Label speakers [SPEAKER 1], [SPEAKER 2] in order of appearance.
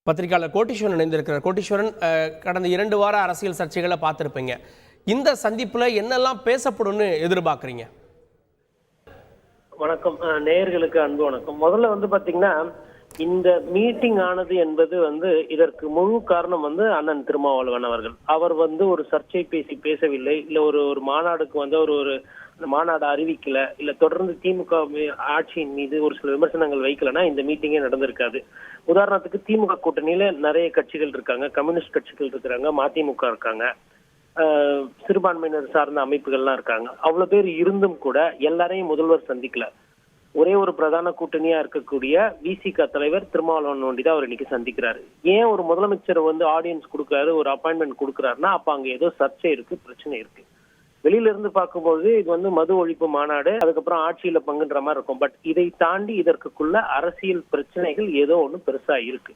[SPEAKER 1] பத்திரிகையாளர் கோட்டீஸ்வரன் இணைந்திருக்கிறார். கோட்டீஸ்வரன், கடந்த 2 வார அரசியல் சர்ச்சைகளை பார்த்துருப்பீங்க. இந்த சந்திப்புல என்னெல்லாம் பேசப்படும்னு எதிர்பார்க்குறீங்க?
[SPEAKER 2] வணக்கம், நேயர்களுக்கு அன்பு வணக்கம். முதல்ல பாத்தீங்கன்னா, இந்த மீட்டிங் ஆனது என்பது இதற்கு முழு காரணம் அண்ணன் திருமாவளவன் அவர்கள். அவர் ஒரு சர்ச்சை பேசவில்லை, இல்ல ஒரு மாநாடுக்கு ஒரு மாநாடு அறிவிக்கல, இல்ல தொடர்ந்து திமுக ஆட்சியின் மீது ஒரு சில விமர்சனங்கள் வைக்கலன்னா இந்த மீட்டிங்கே நடந்திருக்காது. உதாரணத்துக்கு திமுக கூட்டணியில நிறைய கட்சிகள் இருக்காங்க, கம்யூனிஸ்ட் கட்சிகள் இருக்கிறாங்க, மதிமுக இருக்காங்க, சிறுபான்மையினர் சார்ந்த அமைப்புகள்லாம் இருக்காங்க. அவ்வளவு பேர் இருந்தும் கூட எல்லாரையும் முதல்வர் சந்திக்கல. ஒரே ஒரு பிரதான கூட்டணியா இருக்கக்கூடிய விசிக தலைவர் திருமாவளவன் தான் அவர் இன்னைக்கு சந்திக்கிறாரு. ஏன் ஒரு முதலமைச்சர் ஆடியன்ஸ் கொடுக்குறாரு, ஒரு அப்பாயின்மெண்ட் கொடுக்குறாருன்னா அப்ப அங்க ஏதோ சர்ச்சை இருக்கு, பிரச்சனை இருக்கு. வெளியில இருந்து பார்க்கும்போது இது மது ஒழிப்பு மாநாடு, அதுக்கப்புறம் ஆட்சியில பங்குன்ற மாதிரி இருக்கும். பட் இதை தாண்டி இதற்குள்ள அரசியல் பிரச்சனைகள் ஏதோ ஒண்ணு பெருசா இருக்கு.